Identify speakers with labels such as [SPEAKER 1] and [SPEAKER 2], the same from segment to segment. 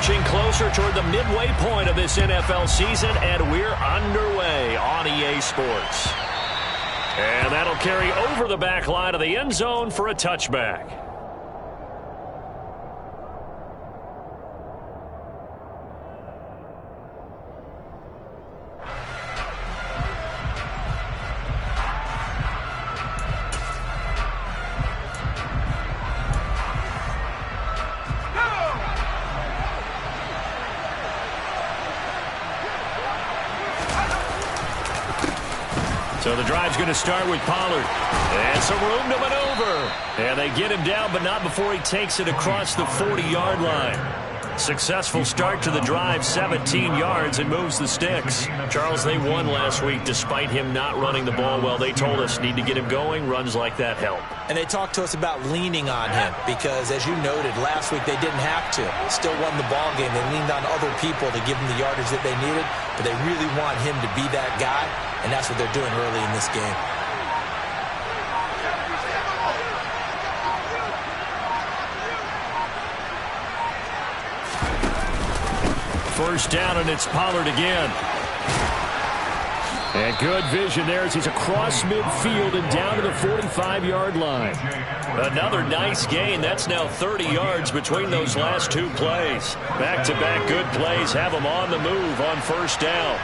[SPEAKER 1] inching closer toward the midway point of this NFL season, and we're underway on EA Sports. And that'll carry over the back line of the end zone for a touchback. So the drive's going to start with Pollard. And some room to maneuver. And they get him down, but not before he takes it across the 40-yard line. Successful start to the drive, 17 yards, and moves the sticks. Charles, they won last week despite him not running the ball well. They told us need to get him going. Runs like that help.
[SPEAKER 2] And they talked to us about leaning on him because, as you noted, last week they didn't have to. Still won the ball game. They leaned on other people to give them the yardage that they needed, but they really want him to be that guy, and that's what they're doing early in this game.
[SPEAKER 1] First down, and it's Pollard again. And good vision there as he's across midfield and down to the 45-yard line. Another nice gain. That's now 30 yards between those last two plays. Back-to-back good plays have them on the move on first down.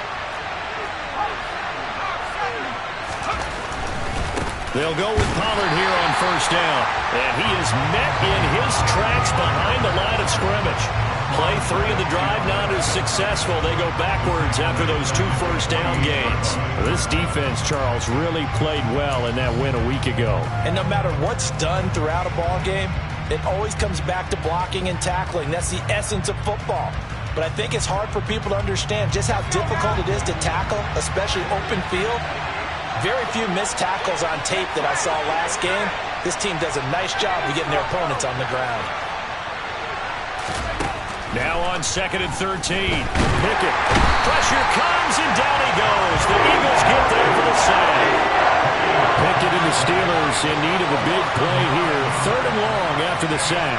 [SPEAKER 1] They'll go with Pollard here on first down. And he is met in his tracks behind the line of scrimmage. Play 3 of the drive not as successful. They go backwards after those 2 first down gains. This defense, Charles, really played well in that win a week ago.
[SPEAKER 2] And no matter what's done throughout a ball game, it always comes back to blocking and tackling. That's the essence of football. But I think it's hard for people to understand just how difficult it is to tackle, especially open field. Very few missed tackles on tape that I saw last game. This team does a nice job of getting their opponents on the ground.
[SPEAKER 1] Now on 2nd and 13. Pickett. Pressure comes, and down he goes. The Eagles get there for the sack. Pickett and the Steelers in need of a big play here. 3rd and long after the sack.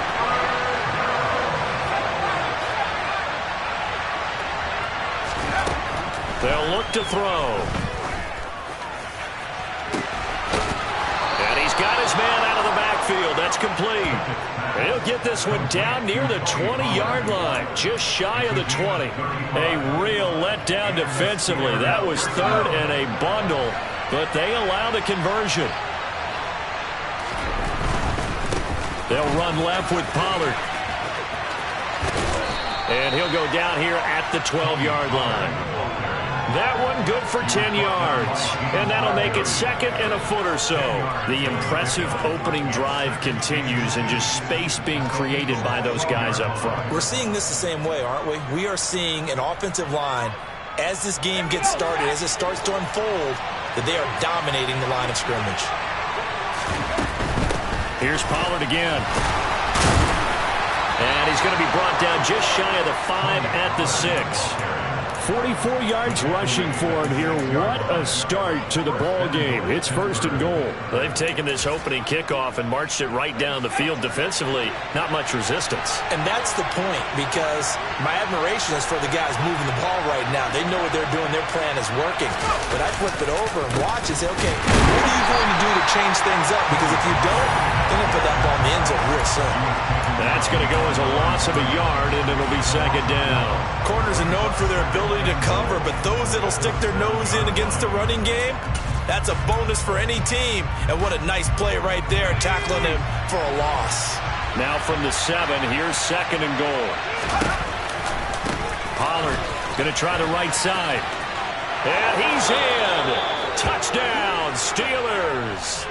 [SPEAKER 1] They'll look to throw. And he's got his man out of the backfield. That's complete. He'll get this one down near the 20-yard line, just shy of the 20. A real letdown defensively. That was 3rd and a bundle, but they allow the conversion. They'll run left with Pollard. And he'll go down here at the 12-yard line. That one good for 10 yards. And that'll make it 2nd and a foot or so. The impressive opening drive continues and just space being created by those guys up front.
[SPEAKER 2] We're seeing this the same way, aren't we? We are seeing an offensive line, as this game gets started, as it starts to unfold, that they are dominating the line of scrimmage.
[SPEAKER 1] Here's Pollard again. And he's going to be brought down just shy of the 5 at the 6. 44 yards rushing for him here. What a start to the ball game. It's 1st and goal. They've taken this opening kickoff and marched it right down the field defensively. Not much resistance.
[SPEAKER 2] And that's the point, because my admiration is for the guys moving the ball right now. They know what they're doing. Their plan is working. But I flip it over and watch and say, okay, what are you going to do to change things up? Because if you don't, they're going to put that ball in the end zone real soon.
[SPEAKER 1] That's going to go as a loss of a yard, and it'll be 2nd down.
[SPEAKER 2] Corners are known for their ability to cover, but those that'll stick their nose in against the running game, that's a bonus for any team. And what a nice play right there, tackling him for a loss.
[SPEAKER 1] Now from the 7, here's 2nd and goal. Pollard going to try the right side. And he's in. Touchdown, Steelers.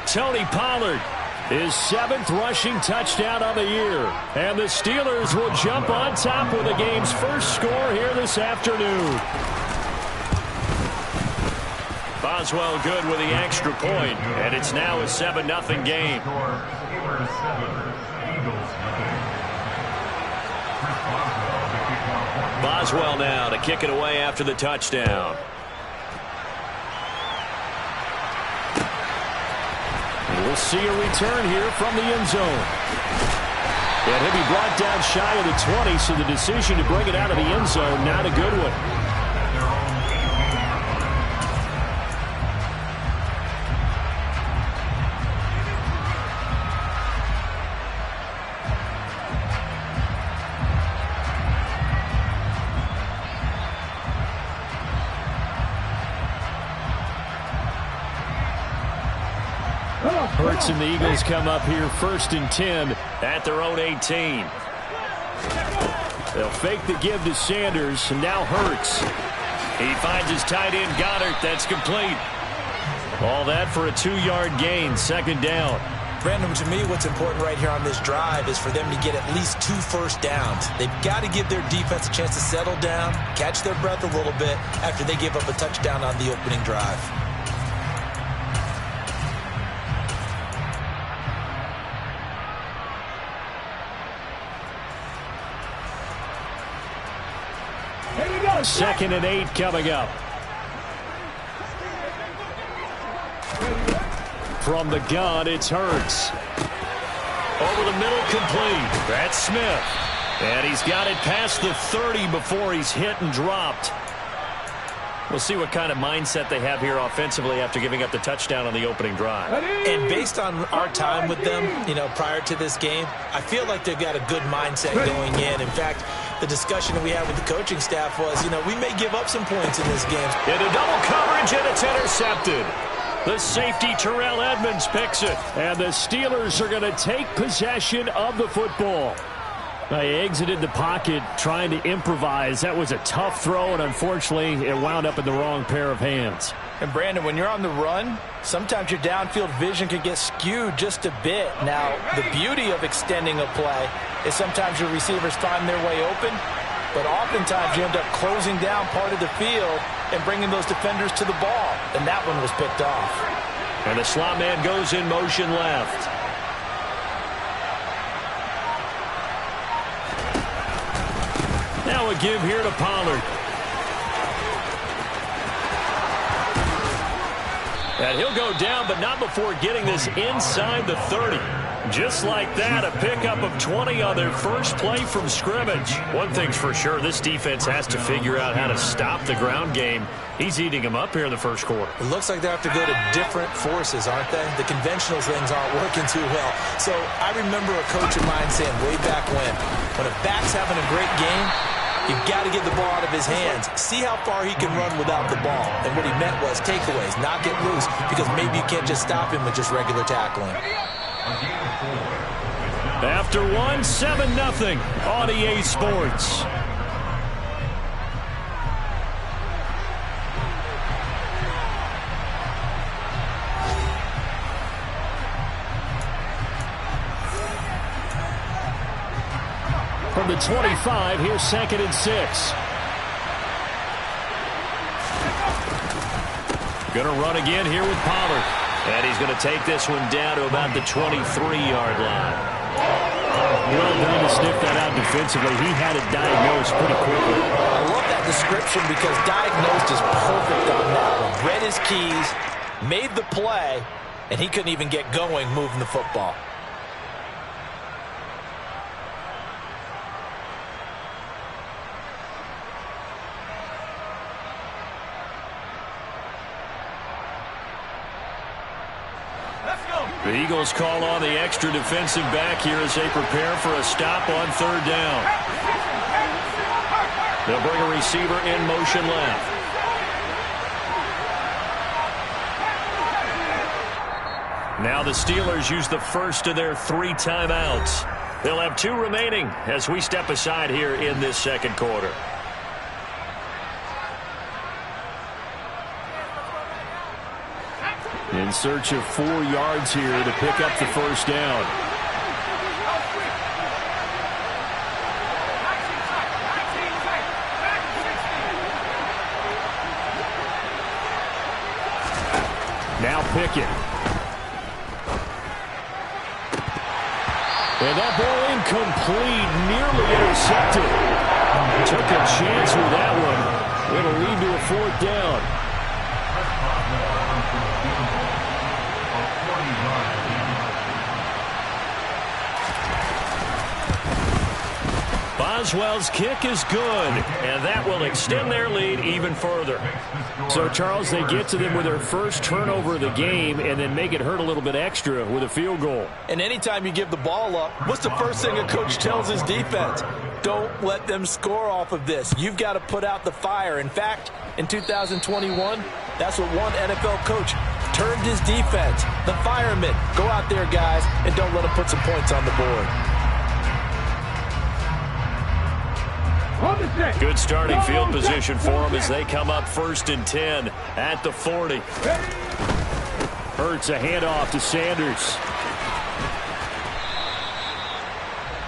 [SPEAKER 1] Tony Pollard, his 7th rushing touchdown on the year. And the Steelers will jump on top with the game's first score here this afternoon. Boswell good with the extra point, and it's now a 7-0 game. Boswell now to kick it away after the touchdown. We'll see a return here from the end zone. And he'll be brought down shy of the 20, so the decision to bring it out of the end zone, not a good one. Hurts and the Eagles come up here 1st and 10 at their own 18. They'll fake the give to Sanders, and now Hurts. He finds his tight end, Goddard. That's complete. All that for a 2-yard gain, 2nd down.
[SPEAKER 2] Brandon, to me, what's important right here on this drive is for them to get at least 2 first downs. They've got to give their defense a chance to settle down, catch their breath a little bit after they give up a touchdown on the opening drive.
[SPEAKER 1] Second and 8 coming up. From the gun, it's Hurts. Over the middle, complete. That's Smith. And he's got it past the 30 before he's hit and dropped. We'll see what kind of mindset they have here offensively after giving up the touchdown on the opening drive.
[SPEAKER 2] And based on our time with them, prior to this game, I feel like they've got a good mindset going in. In fact, the discussion that we had with the coaching staff was, we may give up some points in this game.
[SPEAKER 1] Into double coverage, and it's intercepted. The safety, Terrell Edmonds, picks it. And the Steelers are going to take possession of the football. They exited the pocket trying to improvise. That was a tough throw, and unfortunately, it wound up in the wrong pair of hands.
[SPEAKER 2] And, Brandon, when you're on the run, sometimes your downfield vision can get skewed just a bit. Now, the beauty of extending a play is sometimes your receivers find their way open, but oftentimes you end up closing down part of the field and bringing those defenders to the ball, and that one was picked off.
[SPEAKER 1] And the slot man goes in motion left. Now a give here to Pollard. And he'll go down, but not before getting this inside the 30. Just like that, a pickup of 20 on their first play from scrimmage. One thing's for sure, this defense has to figure out how to stop the ground game. He's eating them up here in the first quarter.
[SPEAKER 2] It looks like they have to go to different forces, aren't they? The conventional things aren't working too well. So I remember a coach of mine saying way back when a back's having a great game, you've got to get the ball out of his hands. See how far he can run without the ball. And what he meant was takeaways, not get loose, because maybe you can't just stop him with just regular tackling.
[SPEAKER 1] After 7-0 on EA Sports. From the 25, here's 2nd and 6. Going to run again here with Pollard. And he's going to take this one down to about the 23-yard line. Well done to sniff that out defensively. He had it diagnosed pretty quickly.
[SPEAKER 2] I love that description because diagnosed is perfect on that one. Read his keys, made the play, and he couldn't even get going moving the football.
[SPEAKER 1] The Eagles call on the extra defensive back here as they prepare for a stop on 3rd down. They'll bring a receiver in motion left. Now the Steelers use the first of their 3 timeouts. They'll have 2 remaining as we step aside here in this second quarter. In search of 4 yards here to pick up the first down. Now Pickett. And that ball incomplete, nearly intercepted. Took a chance with that one. It'll lead to a 4th down. Boswell's kick is good, and that will extend their lead even further.
[SPEAKER 3] So, Charles, they get to them with their first turnover of the game and then make it hurt a little bit extra with a field goal.
[SPEAKER 2] And anytime you give the ball up, what's the first thing a coach tells his defense? Don't let them score off of this. You've got to put out the fire. In fact, in 2021, that's what one NFL coach termed his defense. The firemen. Go out there, guys, and don't let them put some points on the board.
[SPEAKER 1] Good starting field position for them as they come up 1st and 10 at the 40.
[SPEAKER 3] Hurts a handoff to Sanders.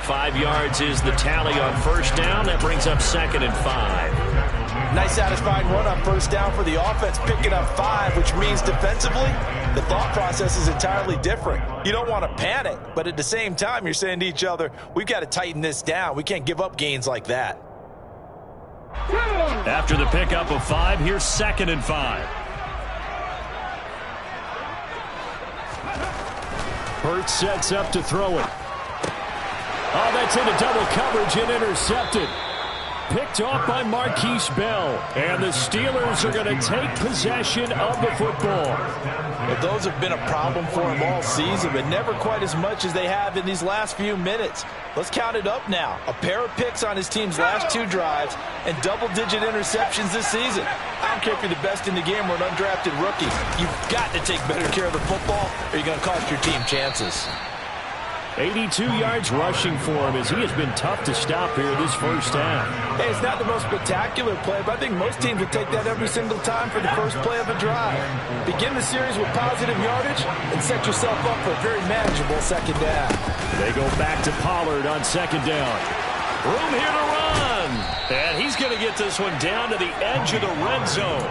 [SPEAKER 1] 5 yards is the tally on first down. That brings up 2nd and 5.
[SPEAKER 2] Nice satisfying run on first down for the offense, picking up 5, which means defensively, the thought process is entirely different. You don't want to panic, but at the same time, you're saying to each other, we've got to tighten this down. We can't give up gains like that.
[SPEAKER 1] After the pickup of 5, here's 2nd and 5.
[SPEAKER 3] Hurts sets up to throw it. Oh, that's into double coverage and intercepted. Picked off by Marquise Bell. And the Steelers are going to take possession of the football.
[SPEAKER 2] Well, those have been a problem for him all season, but never quite as much as they have in these last few minutes. Let's count it up now. A pair of picks on his team's last 2 drives and double-digit interceptions this season. I don't care if you're the best in the game or an undrafted rookie. You've got to take better care of the football or you're going to cost your team chances.
[SPEAKER 3] 82 yards rushing for him as he has been tough to stop here this first half.
[SPEAKER 2] Hey, it's not the most spectacular play, but I think most teams would take that every single time for the first play of a drive. Begin the series with positive yardage and set yourself up for a very manageable 2nd down.
[SPEAKER 3] They go back to Pollard on 2nd down.
[SPEAKER 1] Room here to run. And he's going to get this one down to the edge of the red zone.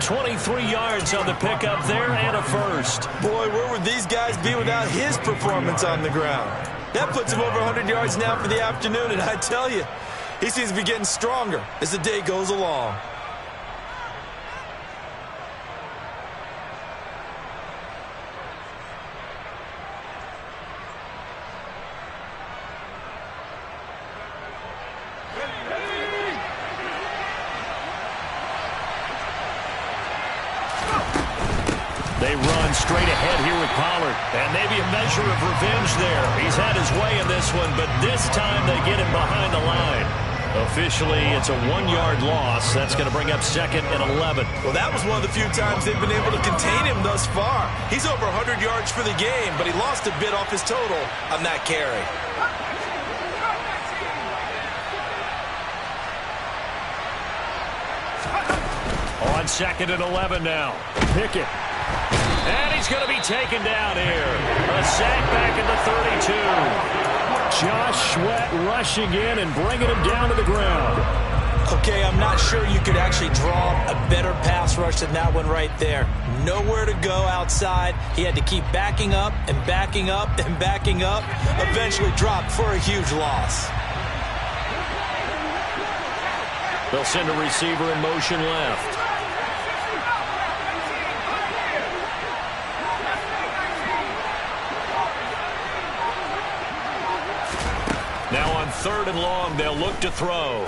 [SPEAKER 1] 23 yards on the pickup there and a first.
[SPEAKER 2] Boy, where would these guys be without his performance on the ground? That puts him over 100 yards now for the afternoon, and I tell you, he seems to be getting stronger as the day goes along.
[SPEAKER 1] They run straight ahead here with Pollard. And maybe a measure of revenge there. He's had his way in this one, but this time they get him behind the line. Officially, it's a 1-yard loss. That's going to bring up 2nd and 11.
[SPEAKER 2] Well, that was one of the few times they've been able to contain him thus far. He's over 100 yards for the game, but he lost a bit off his total on that carry.
[SPEAKER 1] On 2nd and 11 now.
[SPEAKER 3] Pickett.
[SPEAKER 1] And he's going to be taken down here. A sack back at the 32.
[SPEAKER 3] Josh Sweat rushing in and bringing him down to the ground.
[SPEAKER 2] Okay, I'm not sure you could actually draw a better pass rush than that one right there. Nowhere to go outside. He had to keep backing up and backing up and backing up. Eventually dropped for a huge loss.
[SPEAKER 1] They'll send a receiver in motion left. Now on 3rd and long, they'll look to throw.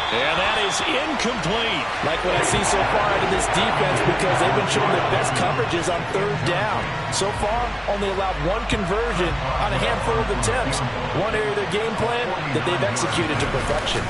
[SPEAKER 1] And that is incomplete.
[SPEAKER 2] Like what I see so far out of this defense because they've been showing their best coverages on 3rd down. So far, only allowed 1 conversion on a handful of attempts. One area of their game plan that they've executed to perfection.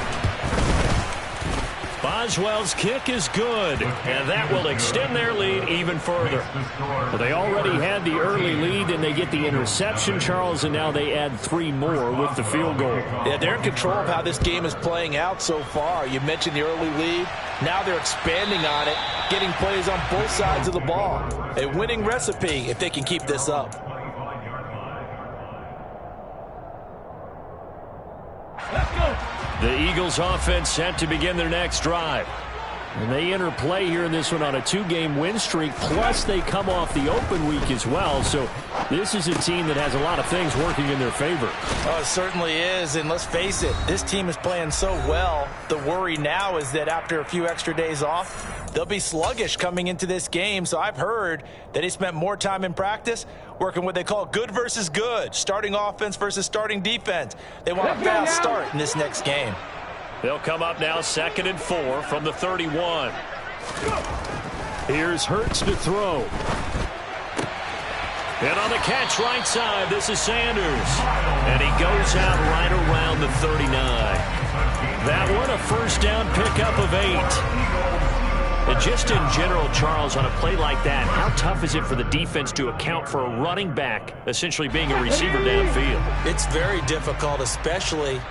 [SPEAKER 1] Boswell's kick is good, and that will extend their lead even further.
[SPEAKER 3] Well, they already had the early lead, and they get the interception, Charles, and now they add 3 more with the field goal.
[SPEAKER 2] Yeah, they're in control of how this game is playing out so far. You mentioned the early lead. Now they're expanding on it, getting plays on both sides of the ball. A winning recipe if they can keep this up.
[SPEAKER 1] Let's go. The Eagles offense set to begin their next drive.
[SPEAKER 3] And they enter play here in this one on a 2-game win streak, plus they come off the open week as well. So this is a team that has a lot of things working in their favor.
[SPEAKER 2] Oh, it certainly is, and let's face it, this team is playing so well. The worry now is that after a few extra days off, they'll be sluggish coming into this game. So I've heard that he spent more time in practice working what they call good versus good, starting offense versus starting defense. They want a fast start in this next game.
[SPEAKER 3] They'll come up now 2nd and 4 from the 31. Here's Hurts to throw. And on the catch right side, this is Sanders. And he goes out right around the 39. That one, a first down pickup of 8. And just in general, Charles, on a play like that, how tough is it for the defense to account for a running back essentially being a receiver downfield?
[SPEAKER 2] It's very difficult, especially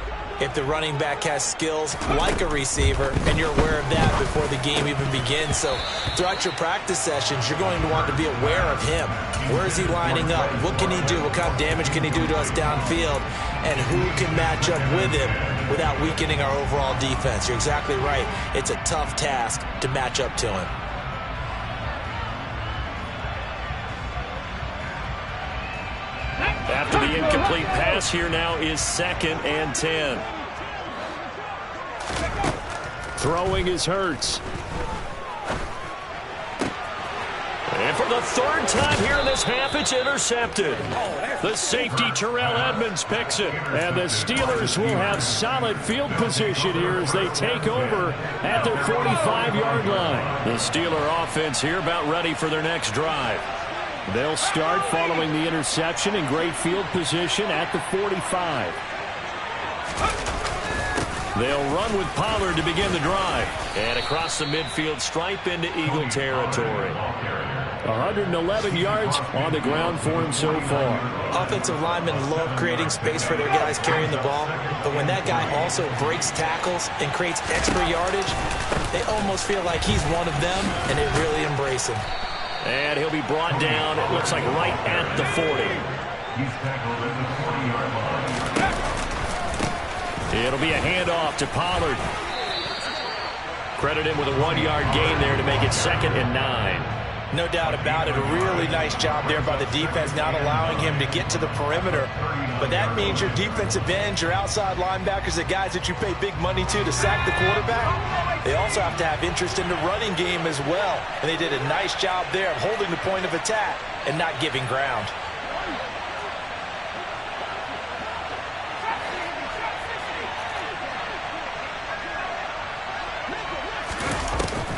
[SPEAKER 2] if the running back has skills like a receiver, and you're aware of that before the game even begins. So throughout your practice sessions, you're going to want to be aware of him. Where is he lining up? What can he do? What kind of damage can he do to us downfield? And who can match up with him without weakening our overall defense? You're exactly right. It's a tough task to match up to him.
[SPEAKER 3] After the incomplete pass, here now is 2nd and 10. Throwing is Hurts. And for the 3rd time here in this half, it's intercepted. The safety, Terrell Edmonds, picks it. And the Steelers will have solid field position here as they take over at their 45-yard line. The Steeler offense here about ready for their next drive. They'll start following the interception in great field position at the 45. They'll run with Pollard to begin the drive. And across the midfield stripe into Eagle territory. 111 yards on the ground for him so far.
[SPEAKER 2] Offensive linemen love creating space for their guys carrying the ball. But when that guy also breaks tackles and creates extra yardage, they almost feel like he's one of them, and they really embrace him.
[SPEAKER 3] And he'll be brought down, it looks like, right at the 40.
[SPEAKER 4] He's tackled at the 40-yard line.
[SPEAKER 3] It'll be a handoff to Pollard. Credit him with a 1-yard gain there to make it 2nd and 9.
[SPEAKER 2] No doubt about it. A really nice job there by the defense, not allowing him to get to the perimeter. But that means your defensive ends, your outside linebackers, the guys that you pay big money to sack the quarterback, they also have to have interest in the running game as well. And they did a nice job there of holding the point of attack and not giving ground.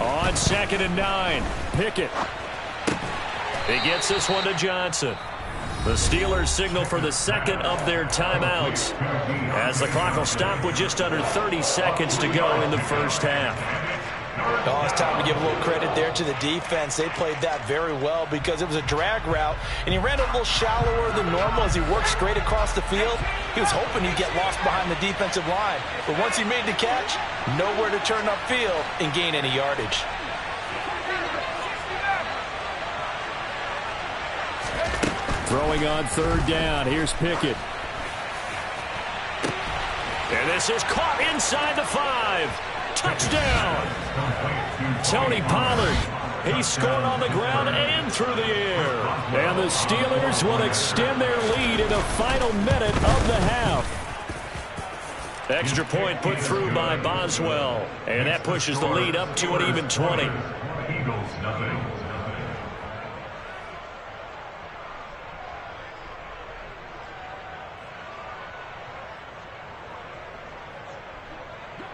[SPEAKER 3] On 2nd and 9, Pickett. He gets this one to Johnson. The Steelers signal for the 2nd of their timeouts as the clock will stop with just under 30 seconds to go in the first half.
[SPEAKER 2] Oh, it's time to give a little credit there to the defense. They played that very well because it was a drag route, and he ran a little shallower than normal as he worked straight across the field. He was hoping he'd get lost behind the defensive line, but once he made the catch, nowhere to turn upfield and gain any yardage.
[SPEAKER 3] Throwing on 3rd down, here's Pickett. And this is caught inside the 5. Touchdown! Tony Pollard. He scored on the ground and through the air. And the Steelers will extend their lead in the final minute of the half. Extra point put through by Boswell. And that pushes the lead up to an even 20.
[SPEAKER 4] Eagles, nothing.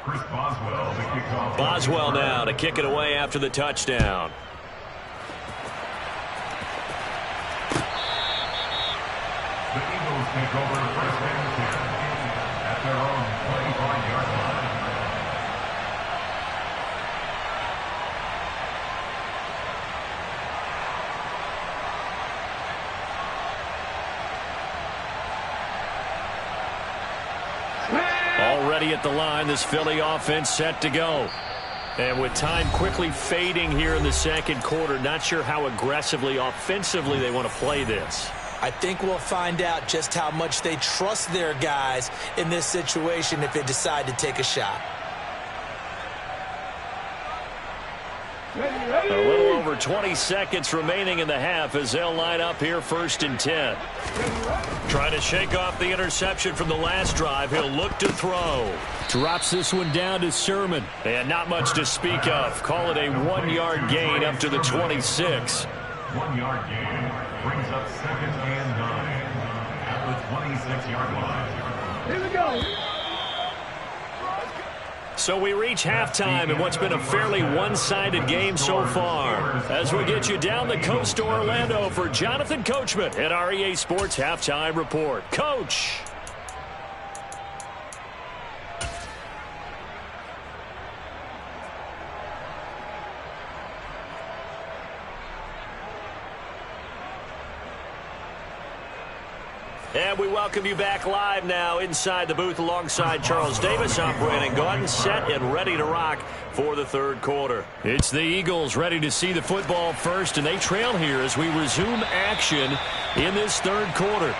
[SPEAKER 4] Chris Boswell, the kickoff.
[SPEAKER 3] Boswell now to kick it away after the touchdown.
[SPEAKER 4] The Eagles take over the first and 10 at their own 25-yard line.
[SPEAKER 3] Already at the line, this Philly offense set to go. And with time quickly fading here in the 2nd quarter, not sure how aggressively, offensively they want to play this.
[SPEAKER 2] I think we'll find out just how much they trust their guys in this situation if they decide to take a shot.
[SPEAKER 3] A little
[SPEAKER 1] over 20 seconds remaining in the half as they'll line up here 1st and 10. Trying to shake off the interception from the last drive. He'll look to throw.
[SPEAKER 3] Drops this one down to Sermon.
[SPEAKER 1] And not much to speak of. Call it a 1-yard gain up to the 26.
[SPEAKER 4] 1-yard gain brings up 2nd and 9 at the 26-yard line.
[SPEAKER 5] Here we go.
[SPEAKER 1] So we reach halftime in what's been a fairly one-sided game so far. As we get you down the coast to Orlando for Jonathan Coachman at REA Sports Halftime Report. Coach. And we welcome you back live now inside the booth alongside Charles Davis. I'm Brandon Gaudin, set and ready to rock for the 3rd quarter. It's the Eagles ready to see the football first, and they trail here as we resume action in this 3rd quarter.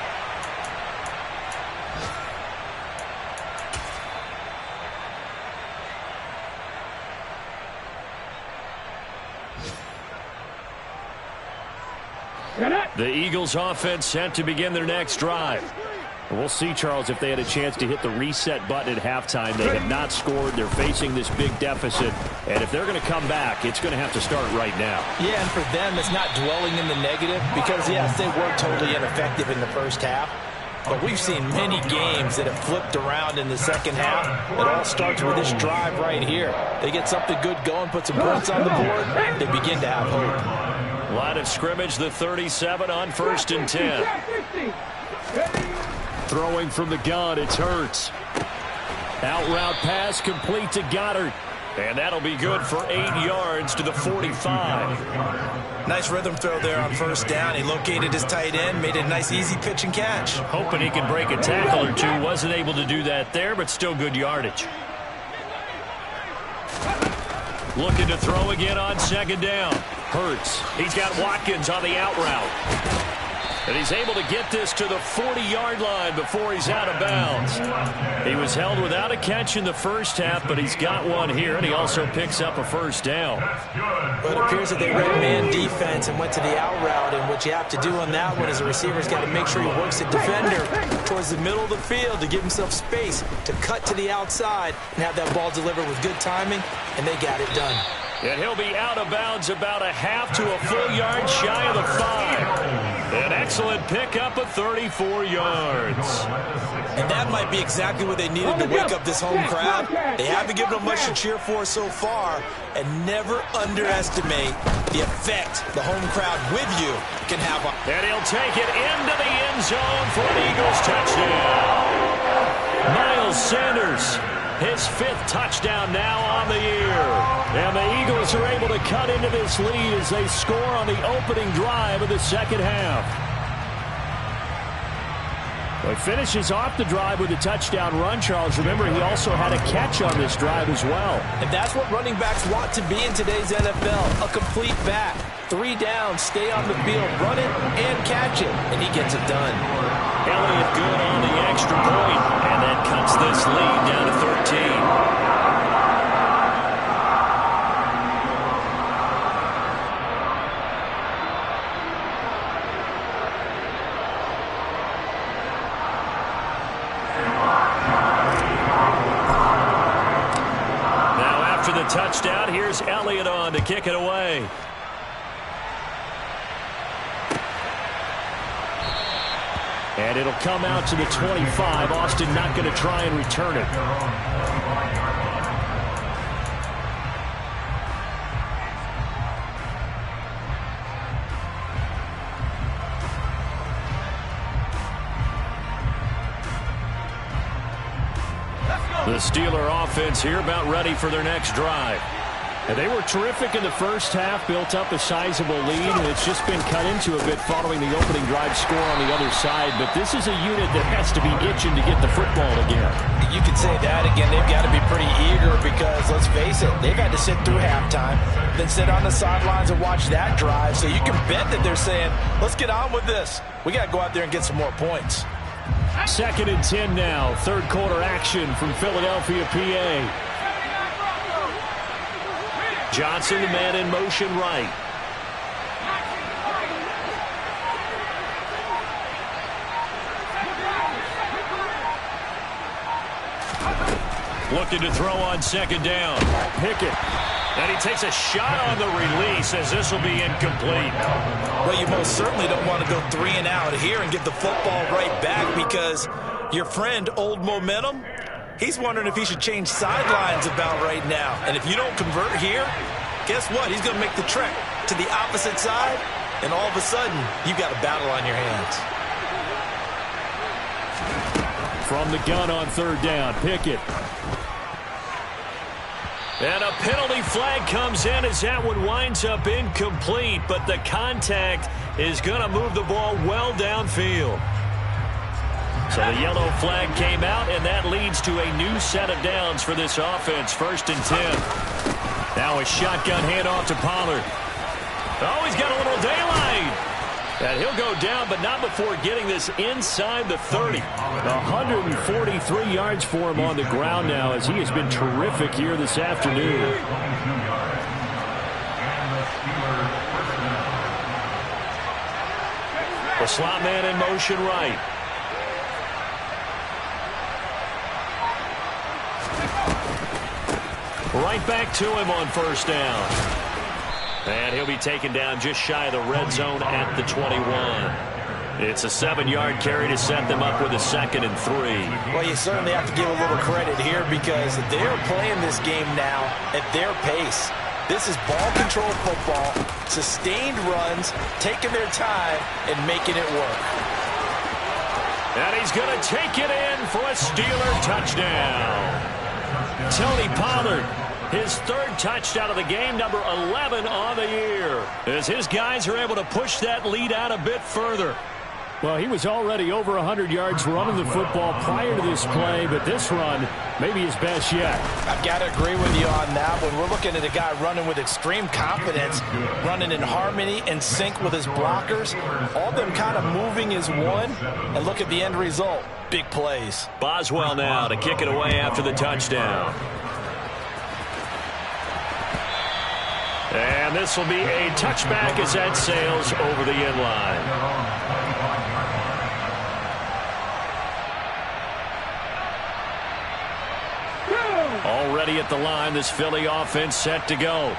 [SPEAKER 1] The Eagles offense set to begin their next drive.
[SPEAKER 3] We'll see, Charles, if they had a chance to hit the reset button at halftime. They have not scored. They're facing this big deficit. And if they're going to come back, it's going to have to start right now.
[SPEAKER 2] Yeah, and for them, it's not dwelling in the negative because, yes, they were totally ineffective in the first half. But we've seen many games that have flipped around in the second half. It all starts with this drive right here. They get something good going, put some points on the board, they begin to have hope.
[SPEAKER 1] Line of scrimmage, the 37 on 1st and 10.
[SPEAKER 3] Throwing from the gun, it's Hurts. Out route pass complete to Goddard.
[SPEAKER 1] And that'll be good for 8 yards to the 45.
[SPEAKER 2] Nice rhythm throw there on 1st down. He located his tight end, made it a nice easy pitch and catch.
[SPEAKER 1] Hoping he can break a tackle or two. Wasn't able to do that there, but still good yardage. Looking to throw again on 2nd down. Hurts. He's got Watkins on the out route. And he's able to get this to the 40-yard line before he's out of bounds. He was held without a catch in the first half, but he's got one here, and he also picks up a 1st down.
[SPEAKER 2] But it appears that they read man defense and went to the out route, and what you have to do on that one is the receiver's got to make sure he works the defender towards the middle of the field to give himself space to cut to the outside and have that ball delivered with good timing, and they got it done.
[SPEAKER 1] And he'll be out of bounds about a half to a full yard shy of the 5. An excellent pickup of 34 yards.
[SPEAKER 2] And that might be exactly what they needed to wake up this home crowd. They haven't given them much to cheer for so far, and never underestimate the effect the home crowd with you can have on.
[SPEAKER 1] And he'll take it into the end zone for an Eagles touchdown. Miles Sanders, his 5th touchdown now on the year. And the Eagles are able to cut into this lead as they score on the opening drive of the second half. Well, he finishes off the drive with a touchdown run, Charles. Remember, he also had a catch on this drive as well.
[SPEAKER 2] And that's what running backs want to be in today's NFL, a complete back. 3 down, stay on the field, run it, and catch it. And he gets it done.
[SPEAKER 1] Elliott good on the extra point, and that cuts this lead down to 13. Touchdown. Here's Elliott on to kick it away.
[SPEAKER 3] And it'll come out to the 25. Austin not going to try and return it.
[SPEAKER 1] The Steeler offense here about ready for their next drive.
[SPEAKER 3] And they were terrific in the first half, built up a sizable lead, and it's just been cut into a bit following the opening drive score on the other side. But this is a unit that has to be itching to get the football again.
[SPEAKER 2] You could say that again. They've got to be pretty eager because, let's face it, they've had to sit through halftime, then sit on the sidelines and watch that drive. So you can bet that they're saying, let's get on with this. We got to go out there and get some more points.
[SPEAKER 3] 2nd and 10 now. 3rd quarter action from Philadelphia, PA.
[SPEAKER 1] Johnson, the man in motion right. Looking to throw on second down.
[SPEAKER 3] Pickett.
[SPEAKER 1] And he takes a shot on the release as this will be incomplete.
[SPEAKER 2] Well, you most certainly don't want to go 3 and out here and get the football right back because your friend, Old Momentum, he's wondering if he should change sidelines about right now. And if you don't convert here, guess what? He's going to make the trek to the opposite side, and all of a sudden, you've got a battle on your hands.
[SPEAKER 3] From the gun on third down, Pickett.
[SPEAKER 1] And a penalty flag comes in as that one winds up incomplete, but the contact is going to move the ball well downfield. So the yellow flag came out, and that leads to a new set of downs for this offense. 1st and 10. Now a shotgun handoff to Pollard. Oh, he's got a little daylight. And he'll go down, but not before getting this inside the 30.
[SPEAKER 3] 143 yards for him on the ground now as he has been terrific here this afternoon.
[SPEAKER 1] The slot man in motion right. Right back to him on 1st down. And he'll be taken down just shy of the red zone at the 21. It's a 7-yard carry to set them up with a 2nd and 3.
[SPEAKER 2] Well, you certainly have to give a little credit here because they're playing this game now at their pace. This is ball control football, sustained runs, taking their time, and making it work.
[SPEAKER 1] And he's going to take it in for a Steeler touchdown. Tony Pollard, his 3rd touchdown of the game, number 11 on the year, as his guys are able to push that lead out a bit further.
[SPEAKER 3] Well, he was already over 100 yards running the football prior to this play, but this run may be his best yet.
[SPEAKER 2] I've got to agree with you on that one. We're looking at a guy running with extreme confidence, running in harmony and sync with his blockers, all of them kind of moving as one, and look at the end result. Big plays.
[SPEAKER 1] Boswell now to kick it away after the touchdown. And this will be a touchback as that sails over the end line. Already at the line, this Philly offense set to go.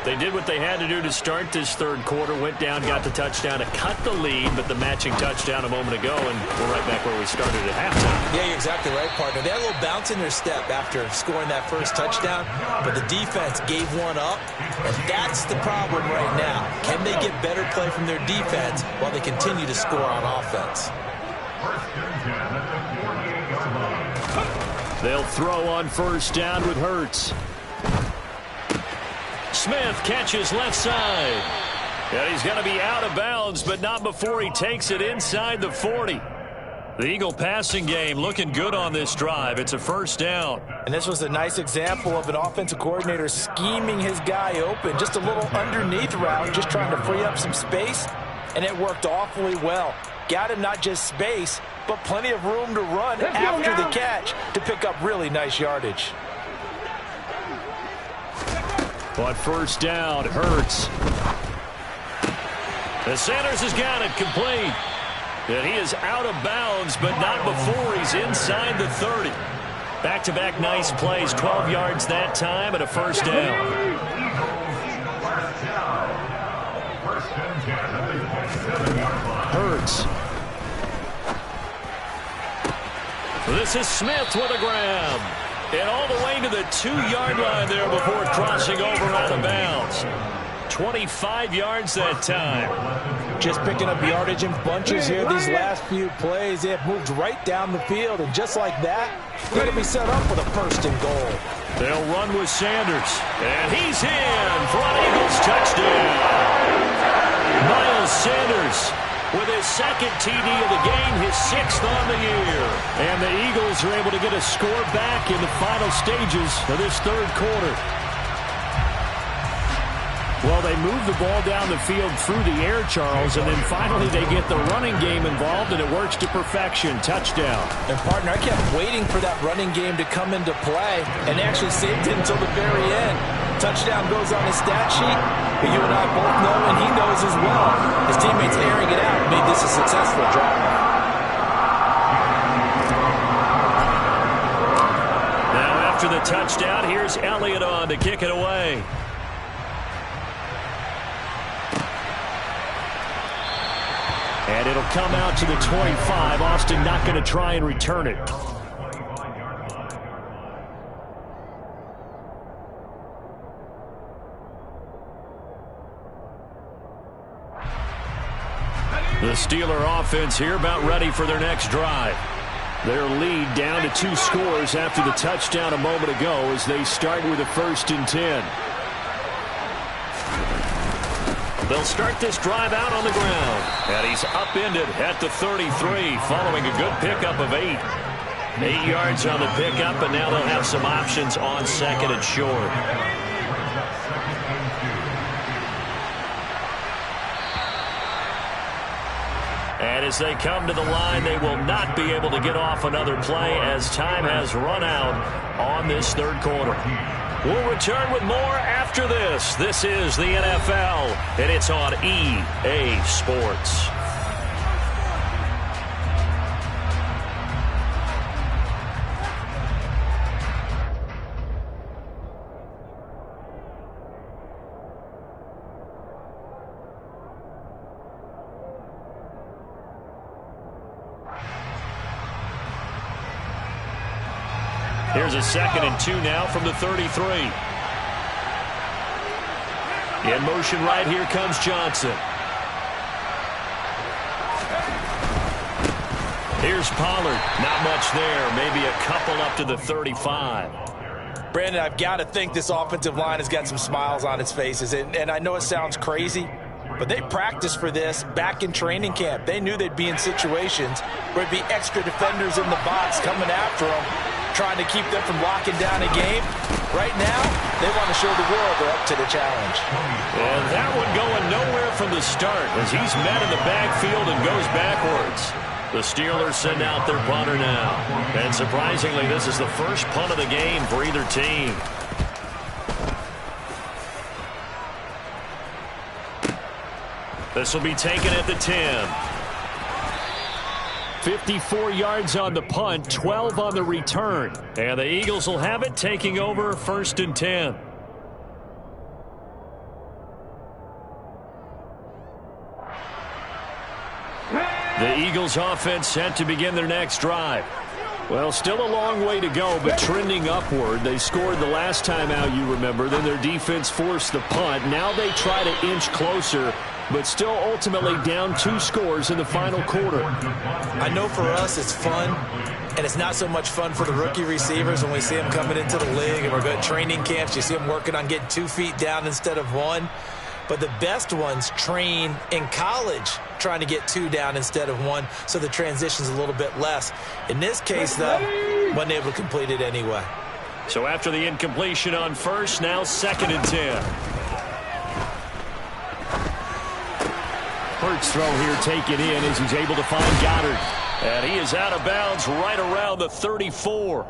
[SPEAKER 1] They did what they had to do to start this 3rd quarter, went down, got the touchdown to cut the lead, but the matching touchdown a moment ago, and we're right back where we started at halftime.
[SPEAKER 2] Yeah, you're exactly right, partner. They had a little bounce in their step after scoring that 1st touchdown, but the defense gave one up, and that's the problem right now. Can they get better play from their defense while they continue to score on offense?
[SPEAKER 3] They'll throw on 1st down with Hurts.
[SPEAKER 1] Smith catches left side. And he's going to be out of bounds, but not before he takes it inside the 40. The Eagle passing game looking good on this drive. It's a 1st down.
[SPEAKER 2] And this was a nice example of an offensive coordinator scheming his guy open. Just a little underneath route, just trying to free up some space, and it worked awfully well. Got him not just space, but plenty of room to run after the catch to pick up really nice yardage.
[SPEAKER 3] On 1st down, Hurts.
[SPEAKER 1] And Sanders has got it complete. And he is out of bounds, but not before he's inside the 30. Back-to-back nice plays, 12 yards that time, and a 1st down.
[SPEAKER 3] Hurts.
[SPEAKER 1] This is Smith with a grab. And all the way to the 2-yard line there before crossing over out of bounds. 25 yards that time.
[SPEAKER 2] Just picking up yardage in bunches here these last few plays. They have moved right down the field, and just like that, they're going to be set up with a 1st and goal.
[SPEAKER 1] They'll run with Sanders. And he's in for an Eagles touchdown. Miles Sanders with his 2nd TD of the game, his 6th on the year.
[SPEAKER 3] And the Eagles are able to get a score back in the final stages of this 3rd quarter. Well, they move the ball down the field through the air, Charles, and then finally they get the running game involved, and it works to perfection. Touchdown.
[SPEAKER 2] And, partner, I kept waiting for that running game to come into play and actually saved it until the very end. Touchdown goes on his stat sheet, but you and I both know, and he knows as well, his teammates airing it out made this a successful drive.
[SPEAKER 1] Now after the touchdown. Here's Elliott on to kick it away. And it'll come out to the 25. Austin not going to try and return it. The Steeler offense here about ready for their next drive. Their lead down to 2 scores after the touchdown a moment ago as they start with a 1st and 10. They'll start this drive out on the ground. And he's upended at the 33 following a good pickup of 8. 8 yards on the pickup, and now they'll have some options on 2nd and short. And as they come to the line, they will not be able to get off another play as time has run out on this 3rd quarter. We'll return with more after this. This is the NFL, and it's on EA Sports. Here's a 2nd and 2 now from the 33. In motion right here comes Johnson. Here's Pollard. Not much there. Maybe a couple up to the 35.
[SPEAKER 2] Brandon, I've got to think this offensive line has got some smiles on its faces. And I know it sounds crazy, but they practiced for this back in training camp. They knew they'd be in situations where it'd be extra defenders in the box coming after them, trying to keep them from locking down a game. Right now, they want to show the world they're up to the challenge.
[SPEAKER 1] And that one going nowhere from the start as he's met in the backfield and goes backwards. The Steelers send out their punter now. And surprisingly, this is the first punt of the game for either team. This will be taken at the 10. 54 yards on the punt, 12 on the return. And the Eagles will have it, taking over 1st and 10. The Eagles offense set to begin their next drive. Well, still a long way to go, but trending upward. They scored the last time out, you remember. Then their defense forced the punt. Now they try to inch closer, but still ultimately down 2 scores in the final quarter.
[SPEAKER 2] I know for us it's fun, and it's not so much fun for the rookie receivers when we see them coming into the league and we're going to training camps. You see them working on getting 2 feet down instead of 1. But the best ones train in college trying to get 2 down instead of 1, so the transition's a little bit less. In this case, though, wasn't able to complete it anyway.
[SPEAKER 1] So after the incompletion on 1st, now 2nd and 10. Hurts throw here taken in as he's able to find Goddard. And he is out of bounds right around the 34.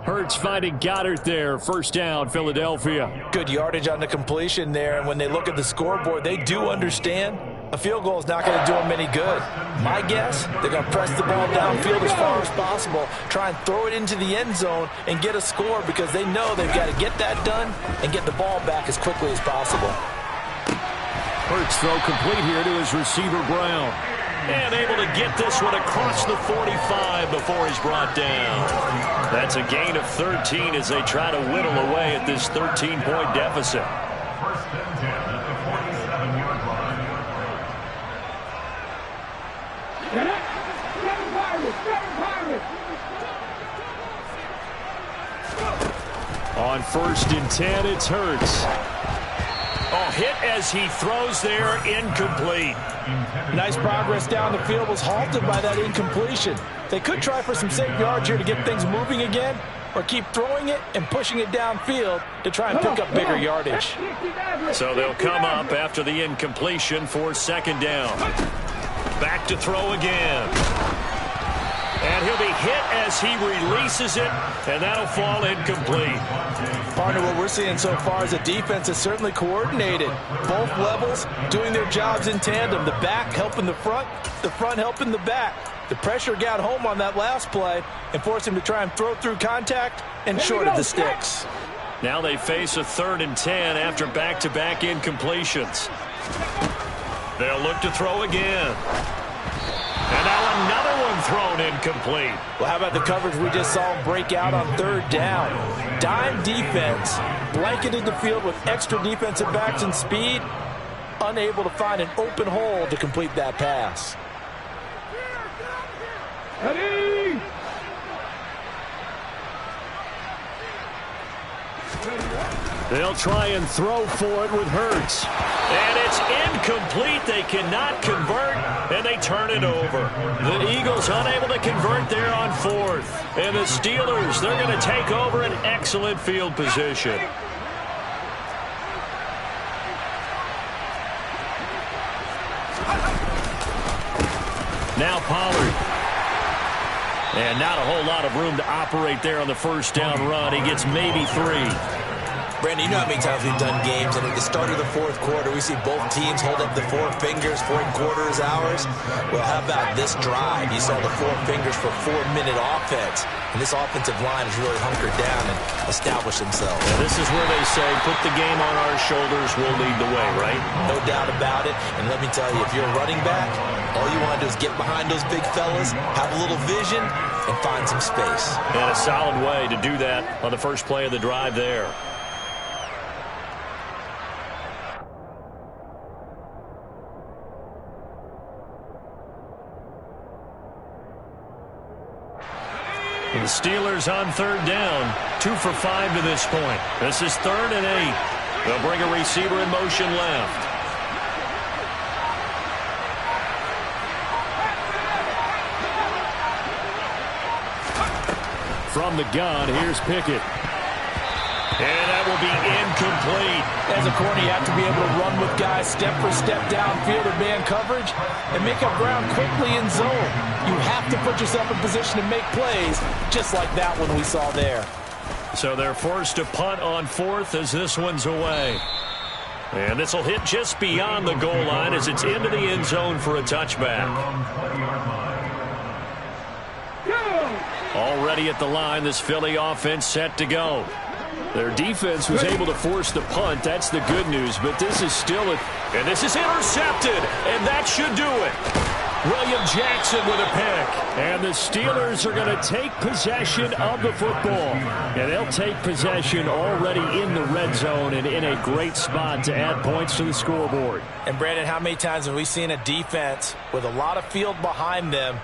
[SPEAKER 1] Hurts finding Goddard there. 1st down, Philadelphia.
[SPEAKER 2] Good yardage on the completion there, and when they look at the scoreboard, they do understand a field goal is not going to do them any good. My guess, they're going to press the ball downfield as far as possible, try and throw it into the end zone and get a score because they know they've got to get that done and get the ball back as quickly as possible.
[SPEAKER 1] Hurts throw complete here to his receiver, Brown. And able to get this one across the 45 before he's brought down. That's a gain of 13 as they try to whittle away at this 13-point deficit.
[SPEAKER 4] 1st and 10 at the 47-yard line.
[SPEAKER 3] On 1st and 10, it's Hurts.
[SPEAKER 1] Oh, hit as he throws there, incomplete.
[SPEAKER 2] Nice progress down the field, was halted by that incompletion. They could try for some safe yards here to get things moving again, or keep throwing it and pushing it downfield to try and pick up bigger yardage.
[SPEAKER 1] So they'll come up after the incompletion for 2nd down. Back to throw again. And he'll be hit as he releases it, and that'll fall incomplete.
[SPEAKER 2] Partner, what we're seeing so far is a defense is certainly coordinated. Both levels doing their jobs in tandem. The back helping the front helping the back. The pressure got home on that last play and forced him to try and throw through contact and short of the sticks.
[SPEAKER 3] Now they face a 3rd and 10 after back-to-back incompletions. They'll look to throw again. And now another one thrown incomplete.
[SPEAKER 2] Well, how about the coverage we just saw him break out on 3rd down? Dime defense, blanketed the field with extra defensive backs and speed, unable to find an open hole to complete that pass.
[SPEAKER 4] Ready?
[SPEAKER 3] They'll try and throw for it with Hurts.
[SPEAKER 1] And it's incomplete. They cannot convert, and they turn it over. The Eagles unable to convert there on 4th. And the Steelers, they're going to take over an excellent field position. Now Pollard. And not a whole lot of room to operate there on the 1st down run. He gets maybe 3.
[SPEAKER 2] Brandon, you know how many times we've done games, and at the start of the 4th quarter, we see both teams hold up the 4 fingers, 4th quarter is ours. Well, how about this drive? You saw the 4 fingers for 4-minute offense, and this offensive line has really hunkered down and established themselves.
[SPEAKER 1] And this is where they say, put the game on our shoulders, we'll lead the way, right?
[SPEAKER 2] No doubt about it, and let me tell you, if you're a running back, all you want to do is get behind those big fellas, have a little vision, and find some space.
[SPEAKER 1] And a solid way to do that on the first play of the drive there. The Steelers on 3rd down, 2 for 5 to this point. This is 3rd and 8. They'll bring a receiver in motion left.
[SPEAKER 3] From the gun, here's Pickett.
[SPEAKER 1] And that will be incomplete.
[SPEAKER 2] As a corner, you have to be able to run with guys step for step downfield in man coverage and make up ground quickly in zone. You have to put yourself in position to make plays, just like that one we saw there.
[SPEAKER 1] So they're forced to punt on 4th as this one's away. And this will hit just beyond the goal line as it's into the end zone for a touchback. Already at the line, this Philly offense set to go.
[SPEAKER 3] Their defense was able to force the punt. That's the good news, but this is still a...
[SPEAKER 1] And this is intercepted, and that should do it. William Jackson with a pick.
[SPEAKER 3] And the Steelers are going to take possession of the football. And they'll take possession already in the red zone and in a great spot to add points to the scoreboard.
[SPEAKER 2] And, Brandon, how many times have we seen a defense with a lot of field behind them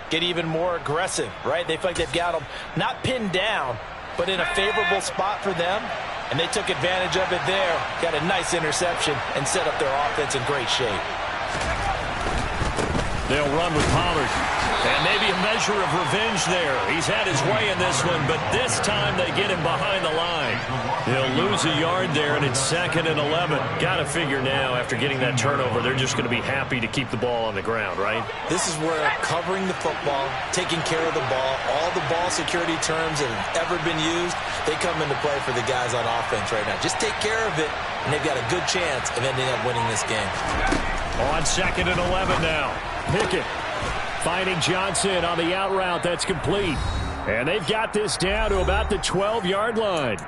[SPEAKER 2] get even more aggressive, right? They feel like they've got them not pinned down, but in a favorable spot for them, and they took advantage of it there, got a nice interception, and set up their offense in great shape.
[SPEAKER 1] They'll run with Pollard. And maybe a measure of revenge there. He's had his way in this one, but this time they get him behind the line. He'll lose a yard there, and it's 2nd and 11. Got to figure now, after getting that turnover, they're just going to be happy to keep the ball on the ground, right?
[SPEAKER 2] This is where covering the football, taking care of the ball, all the ball security terms that have ever been used, they come into play for the guys on offense right now. Just take care of it, and they've got a good chance of ending up winning this game.
[SPEAKER 1] On 2nd and 11 now.
[SPEAKER 3] Pickett finding Johnson on the out route. That's complete. And they've got this down to about the 12-yard line.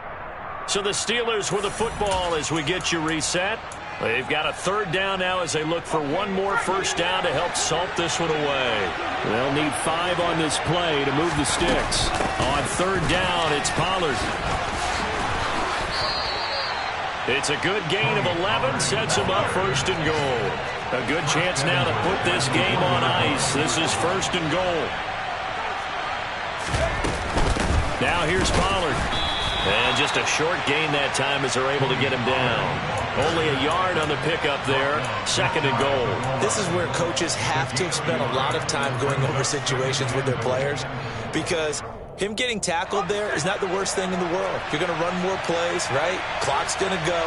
[SPEAKER 1] So the Steelers with the football as we get you reset. They've got a 3rd down now as they look for one more 1st down to help salt this one away.
[SPEAKER 3] They'll need 5 on this play to move the sticks.
[SPEAKER 1] On 3rd down, it's Pollard. It's a good gain of 11, sets him up 1st and goal. A good chance now to put this game on ice. This is 1st and goal. Now here's Pollard. And just a short gain that time as they're able to get him down. Only a yard on the pickup there. 2nd and goal.
[SPEAKER 2] This is where coaches have to have spent a lot of time going over situations with their players, because him getting tackled there is not the worst thing in the world. You're going to run more plays, right? Clock's going to go.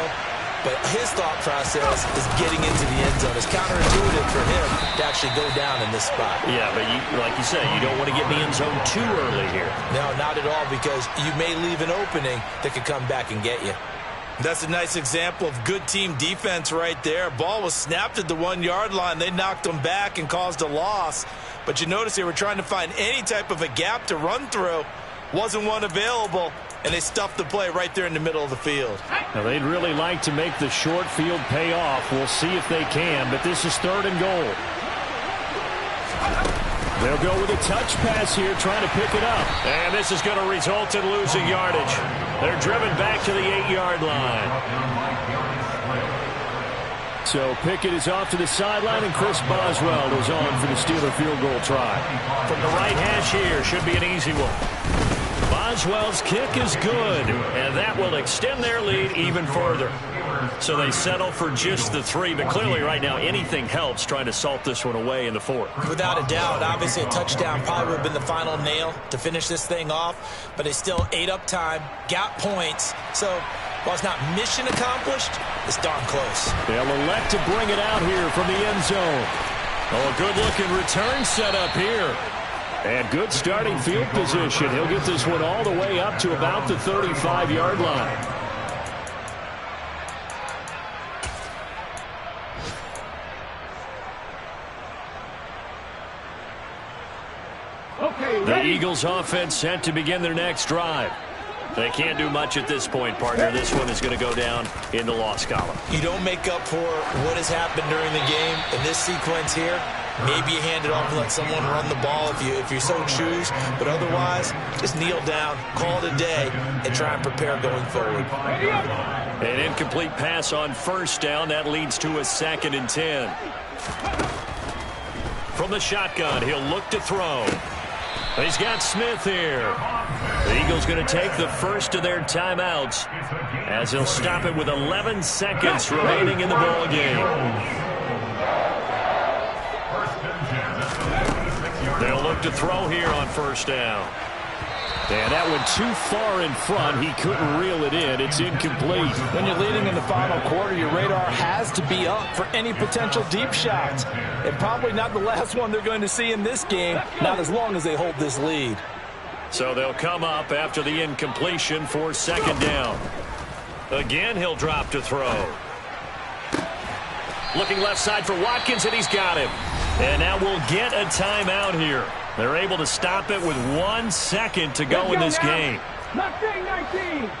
[SPEAKER 2] But his thought process is getting into the end zone. It's counterintuitive for him to actually go down in this spot.
[SPEAKER 1] Yeah, but like you said, you don't want to get in the end zone too early here.
[SPEAKER 2] No, not at all, because you may leave an opening that could come back and get you. That's a nice example of good team defense right there. Ball was snapped at the 1-yard line. They knocked them back and caused a loss. But you notice they were trying to find any type of a gap to run through. Wasn't one available, and they stuffed the play right there in the middle of the field.
[SPEAKER 3] Now, they'd really like to make the short field pay off. We'll see if they can, but this is 3rd and goal. They'll go with a touch pass here, trying to pick it up.
[SPEAKER 1] And this is going to result in losing yardage. They're driven back to the 8-yard line.
[SPEAKER 3] So Pickett is off to the sideline, and Chris Boswell is on for the Steeler field goal try.
[SPEAKER 1] From the right hash here, should be an easy one. Boswell's kick is good, and that will extend their lead even further. So they settle for just the 3, but clearly right now anything helps trying to salt this one away in the 4th.
[SPEAKER 2] Without a doubt, obviously a touchdown probably would have been the final nail to finish this thing off, but they still ate up time, got points. So while it's not mission accomplished, it's darn close.
[SPEAKER 3] They'll elect to bring it out here from the end zone.
[SPEAKER 1] Oh, a good-looking return set up here.
[SPEAKER 3] And good starting field position. He'll get this one all the way up to about the 35-yard line.
[SPEAKER 1] The Eagles offense set to begin their next drive. They can't do much at this point, partner. This one is going to go down in the loss column.
[SPEAKER 2] You don't make up for what has happened during the game in this sequence here. Maybe you hand it off and let someone run the ball if you so choose. But otherwise, just kneel down, call it a day, and try and prepare going forward.
[SPEAKER 1] An incomplete pass on 1st down. That leads to a 2nd and 10. From the shotgun, he'll look to throw. He's got Smith here. The Eagles going to take the first of their timeouts as he'll stop it with 11 seconds remaining in the ball game. They'll look to throw here on 1st down.
[SPEAKER 3] And that went too far in front. He couldn't reel it in. It's incomplete.
[SPEAKER 2] When you're leading in the final quarter, your radar has to be up for any potential deep shots. And probably not the last one they're going to see in this game, not as long as they hold this lead.
[SPEAKER 1] So they'll come up after the incompletion for 2nd down. Again, he'll drop to throw. Looking left side for Watkins, and he's got him. And now we'll get a timeout here. They're able to stop it with 1 second to go in this game.
[SPEAKER 5] 19.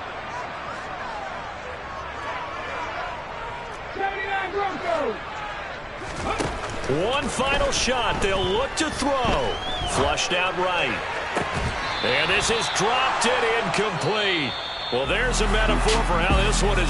[SPEAKER 5] 79 Broncos.
[SPEAKER 1] One final shot. They'll look to throw. Flushed out right. And this is dropped and incomplete. Well, there's a metaphor for how this one is